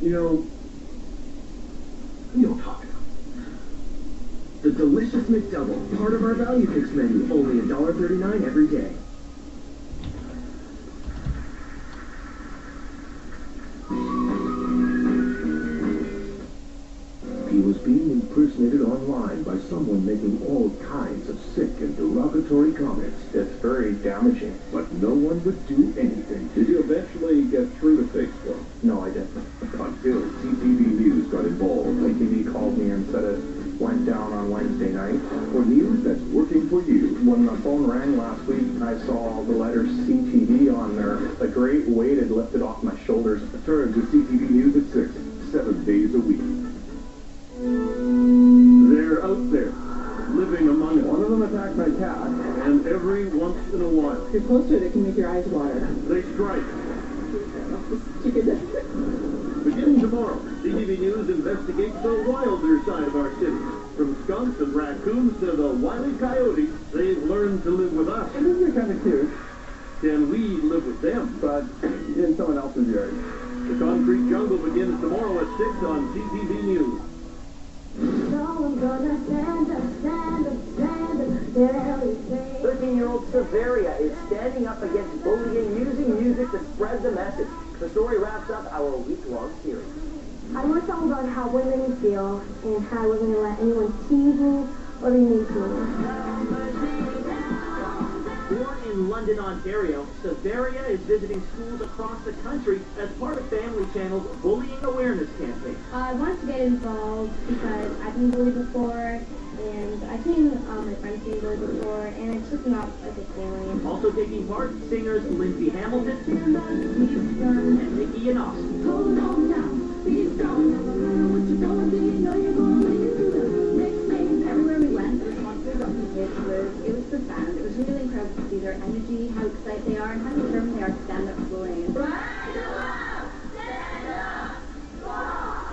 You know, we don't talk enough. The delicious McDouble, part of our value picks menu, only $1.39 every day. He was being impersonated online by someone making all kinds of sick and derogatory comments. That's very damaging. But no one would do anything. Did you eventually get through to Facebook? No, I didn't. Until CTV News got involved. CTV called me and said it went down on Wednesday night. For news that's working for you. When the phone rang last week, I saw the letter CTV on there. The great weight had lifted off my shoulders. Turn to CTV News at 6, 7 days a week. They're out there, living among us. One of them attacked my cat, and every once in a while. If you're close to it, it can make your eyes water. They strike. Chicken. Beginning tomorrow, CTV News investigates the wilder side of our city. From skunks and raccoons to the wily coyotes, they've learned to live with us. I think you're kind of cute. Can we live with them? But in someone else's yard. The Concrete Jungle begins tomorrow at 6 on CTV News. 13-year-old Severia is standing up against bullying using music to spread the message. The story wraps up our week-long series. I want to talk about how women feel and how I wasn't going to let anyone tease me or be mean to me. Born in London, Ontario, Severia is visiting schools across the country as part of Family Channel's Bullying Awareness campaign. I wanted to get involved because I've been bullied before, and I've seen my friends being bullied before, and it's just not a good feeling. Also taking part, singers Lindsay Hamilton and Nikki and Austin. Hold on now, please don't know what you're going to do, you know you're going to make it through the next day. Everywhere we went, the response we got from kids was, it was profound. It was really incredible to see their energy, how excited they are, and how determined they are to stand up for bullying.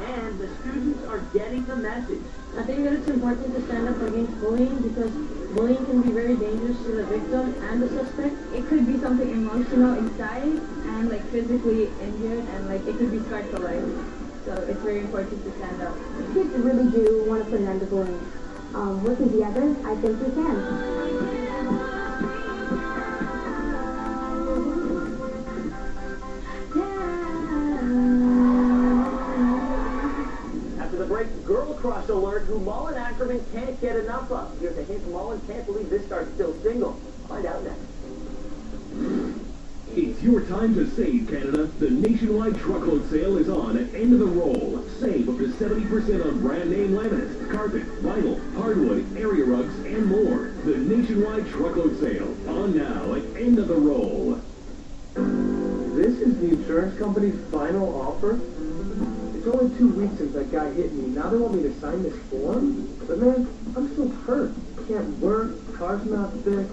And the students are getting the message. I think that it's important to stand up against bullying because bullying can be very dangerous to the victim and the suspect. It could be something emotional inside and like physically injured, and like it could be scarred for life. So it's very important to stand up. Kids really do want to put an end to bullying. Working together, I think we can. Girl crush alert who Mullen Ackerman can't get enough of. Here's a hint: Mullen can't believe this star's still single. Find out next. It's your time to save, Canada. The nationwide truckload sale is on at End of the Roll. Save up to 70% on brand name laminates, carpet, vinyl, hardwood, area rugs, and more. The nationwide truckload sale on now at End of the Roll. This is the insurance company's final offer? It's only 2 weeks since that guy hit me. Now they want me to sign this form? But man, I'm still hurt. Can't work. Car's not fixed.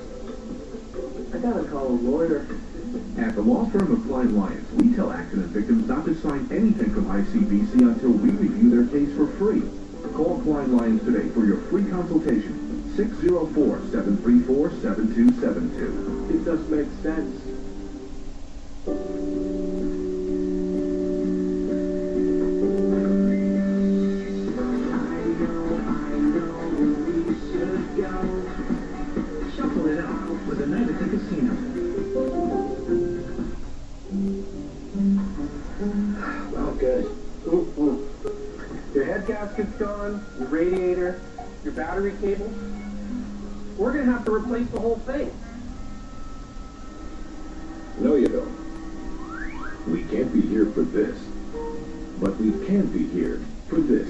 I gotta call a lawyer. At the law firm of Klein Lyons, we tell accident victims not to sign anything from ICBC until we review their case for free. Call Klein Lyons today for your free consultation. 604-734-7272. It does make sense. Shuffle it out with a night at the casino. Oh, good. Ooh, ooh. Your head gasket's gone, your radiator, your battery cable. We're going to have to replace the whole thing. No, you don't. We can't be here for this. But we can be here for this.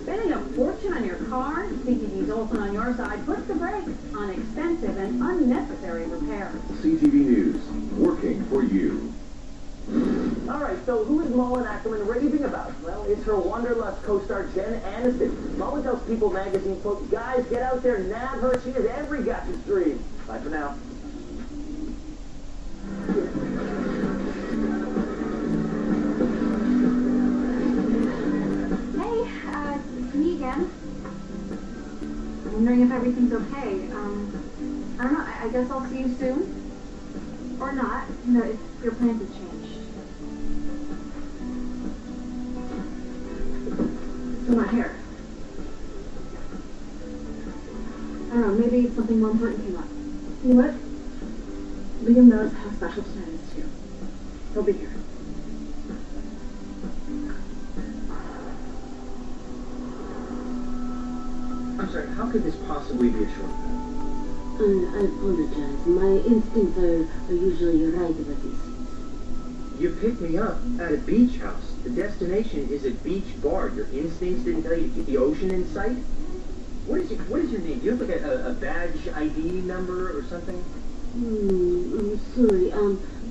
Spending a fortune on your car? CTV's Olson on your side puts the brakes on expensive and unnecessary repairs. CTV News, working for you. All right, so who is Mullen Ackerman raving about? Well, it's her Wanderlust co-star Jen Aniston. Mullen tells People magazine, quote, "Guys, get out there, nab her. She is every guy's dream." Bye for now. It's me again. I'm wondering if everything's okay. I don't know, I guess I'll see you soon. Or not, if your plans have changed. for my hair. I don't know, maybe something more important came up. You know what? Liam knows how special tonight is to you. He'll be here. I'm sorry, how could this possibly be a shortcut? I apologize. My instincts are usually right about these things. You picked me up at a beach house. The destination is a beach bar. Your instincts didn't tell you to keep the ocean in sight? What is your name? Do you have like a badge ID number or something? I'm sorry.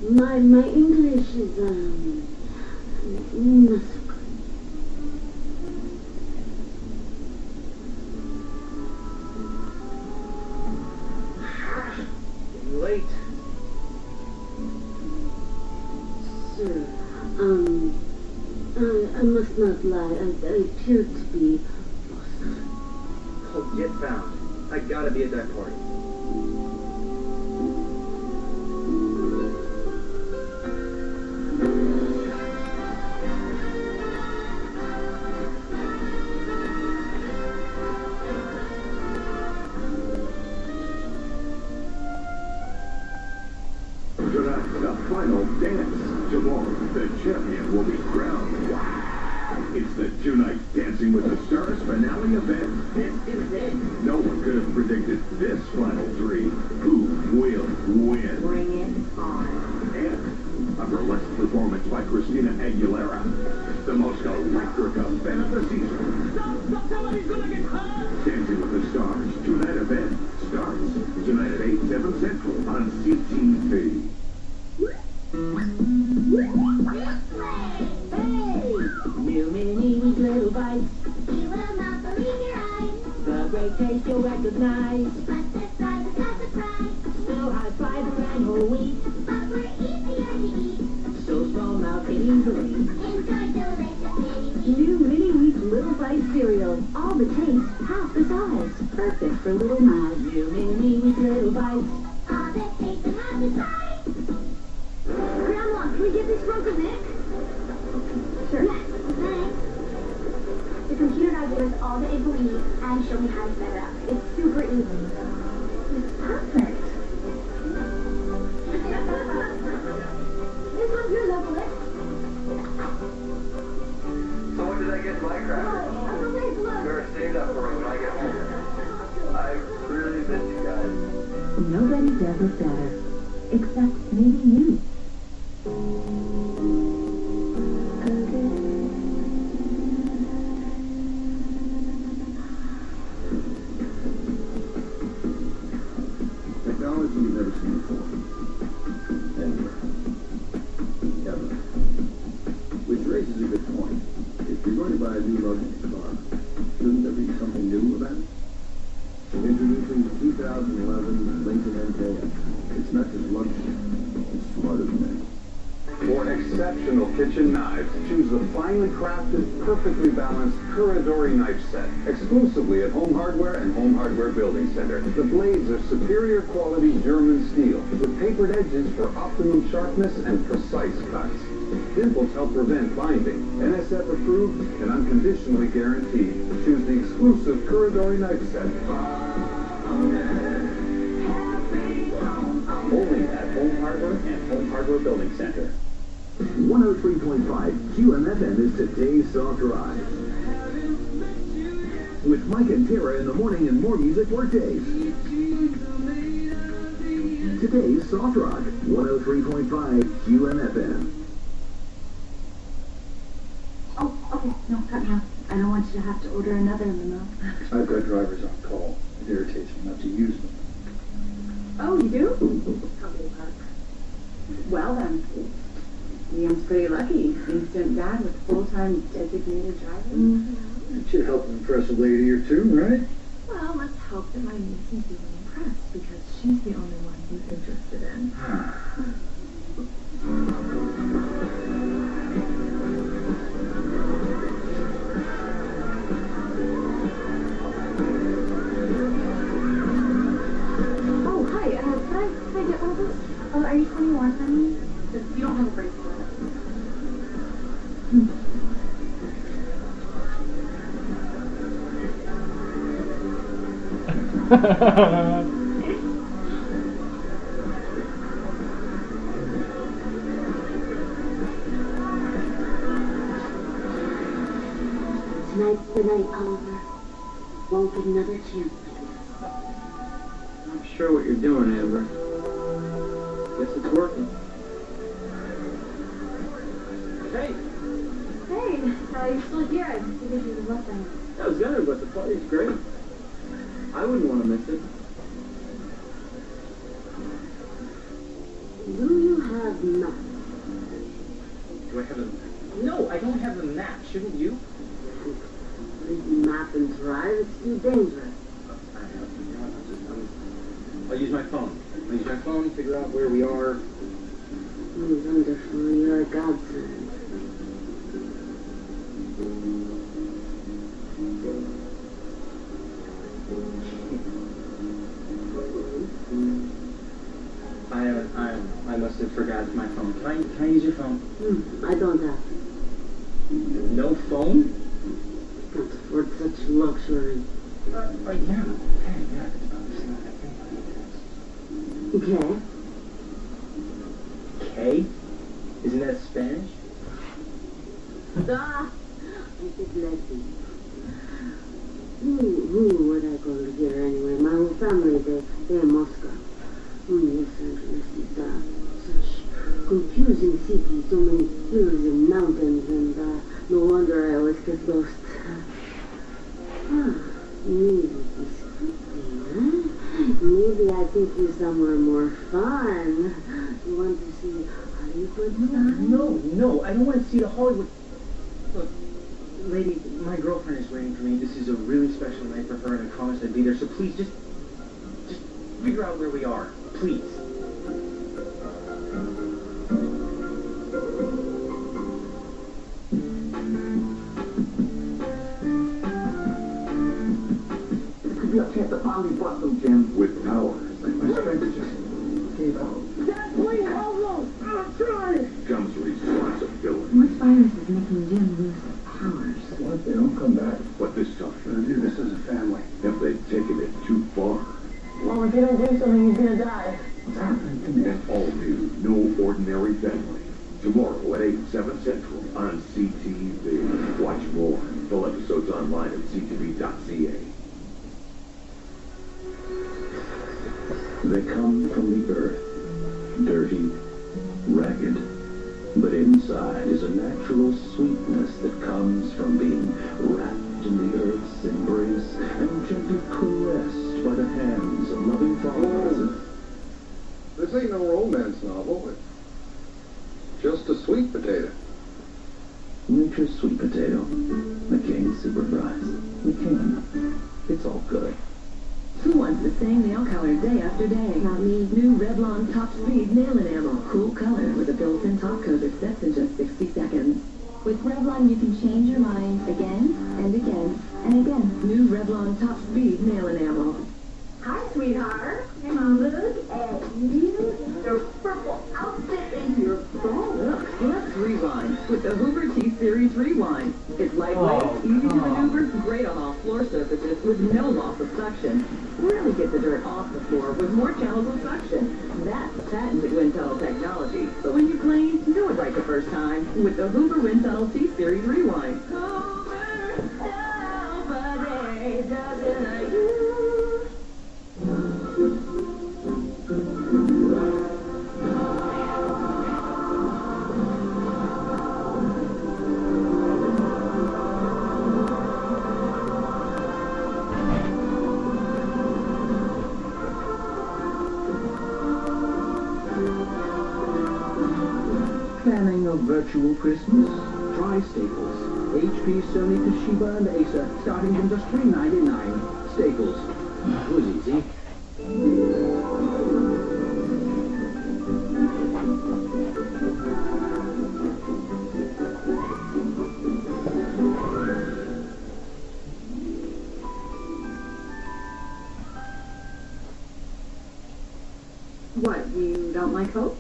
My English is, not so good. Getting late. Sir, I must not lie. I appear to be lost. Oh, get found. I gotta be at that party. Tonight, the final dance. Tomorrow, the champion will be crowned. Wow! It's the Two Nights Dancing with the Stars finale event. This is it. No one could have predicted this final three. Who will win? Bring it on. And a burlesque performance by Christina Aguilera. The most electric event of the season. Stop! Somebody's gonna get hurt! Dancing with the Stars two-night event starts tonight at 8, 7 Central on CTV. New mini with little bites. You will not believe your eyes. The great taste you'll recognize. But this size is not surprise. So high fiber and whole wheat. But we're easier to eat. So small now can easily. Enjoy delicious mini New mini wheat little bite cereal. All the taste, half the size. Perfect for little mouths. New mini with little bites. All the taste and half the size. Grandma, can we get this broken Nick? Sure. Yes, thanks. The computer now gives us all the info we need and show me how to set it up. It's super easy. It's perfect. This one's yours, Uncle Nick. So when did I get my crackers? Uncle Nick, look. Better save that for when I get home. I really miss you guys. Nobody does it better. Except maybe you. Technology you've never seen before. Anywhere. Ever. Which raises a good point. If you're going to buy a new luxury car, shouldn't there be something new about it? Introducing the 2011 Lincoln MKX. It's not just luxury, it's smarter than that. For exceptional kitchen knives, choose the finely crafted, perfectly balanced Kuradori knife set, exclusively at Home Hardware and Home Hardware Building Center. The blades are superior quality German steel, with tapered edges for optimum sharpness and precise cuts. Dimples help prevent binding. NSF approved and unconditionally guaranteed. Choose the exclusive Kuradori knife set. Only at Home Hardware and Home Hardware Building Center. 103.5 QMFM is today's soft ride. With Mike and Tara in the morning and more music workdays. Today's soft rock, 103.5 QMFM. Oh, okay. No, cut me off. I don't want you to have to order another limo. I've got drivers on call. It irritates me not to use them. Oh, you do? Company park. Well then, Liam's pretty lucky. Instant dad with full-time designated driver. It should help impress a lady or two, right? Well, let's hope that my niece is feeling impressed because she's the only one he's interested in. Oh, hi. Can I get one of those? Are you 21, honey? You don't have a bracelet. Tonight's the night, Oliver. Won't get another chance like this. I'm sure what you're doing, Amber. Guess it's working. Hey! Hey, you're still here. I figured you would left by now. That was good, but the party's great. I wouldn't want to miss it. Do you have maps? Do I have a... No, I don't have a map. Shouldn't you? Map and drive, it's too dangerous. I'll use my phone. I'll use my phone, figure out where we are. Wonderful, you're a godsend. I must have forgot my phone. Can I use your phone? I don't have. No phone? Can't afford such luxury. Yeah. Okay, yeah. It's not that thing. Okay. K? Isn't that Spanish? Ah! It's a blessing. Who would I go to here anyway? My whole family, they're in Moscow. Los Angeles is such confusing city, so many hills and mountains, and no wonder I always get lost. Music is something, huh? Maybe I take you somewhere more fun. You want to see Hollywood sign? No, I don't want to see the Hollywood... Look, lady, my girlfriend is waiting for me. This is a really special night for her, and I promised I'd be there, so please, just figure out where we are. Please. Could be a chance to finally bust them, Jim. With power. My strength just gave out. Dad, please, hold on. I'm trying. Comes responsibility. What virus is making Jim lose his powers? What if they don't come back? But this stuff, We're gonna do this as a family. if they've taken it too far. Well, if you don't do something, he's gonna die. What's happening to me? An all-new, no ordinary family. Tomorrow at 8, 7 Central on CTV. Watch more. Full episodes online at ctv.ca. They come from the earth, dirty, ragged, but inside is a natural sweetness that comes from being wrapped in the earth's embrace and gently caressed by the hands of loving fathers. This ain't no romance novel. It's just a sweet potato. Nature's sweet potato, McCain's super fries. McCain, it's all good. Who wants the same nail color day after day? Not me. New Revlon Top Speed Nail Enamel. Cool color with a built-in top coat that sets in just 60 seconds. With Revlon, you can change your mind again and again and again. New Revlon Top Speed Nail Enamel. Hi, sweetheart. Hey, Mom, look at you. Your purple outfit and your phone. Look, let's rewind with the Hoover T-Series Rewind. It's lightweight, easy to maneuver, great on all floor surfaces with no loss of suction. Really get the dirt off the floor with more channels of suction. That's patented wind tunnel technology. So when you clean, do it right the first time with the Hoover Wind Tunnel T-Series Rewind. Hoover, nobody does it like you. Planning a virtual Christmas? Try Staples. HP, Sony, Toshiba, and Acer, starting from just $3.99. Staples. It was easy. What, you don't like Hope?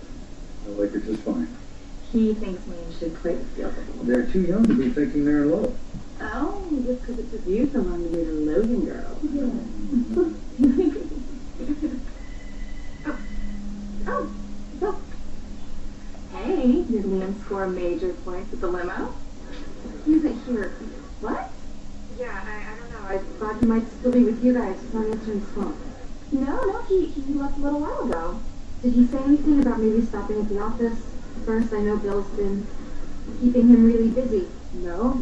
I like her just fine. He thinks me and should play the field. They're too young to be thinking they're in love. Oh, just because it took you so long to meet a Logan girl. Yeah. So. Hey, did Liam score major points at the limo? He isn't here. What? Yeah, I don't know. I thought he might still be with you guys. He's not answering his phone. No, he left a little while ago. Did he say anything about maybe stopping at the office? First, I know Bill's been keeping him really busy. No,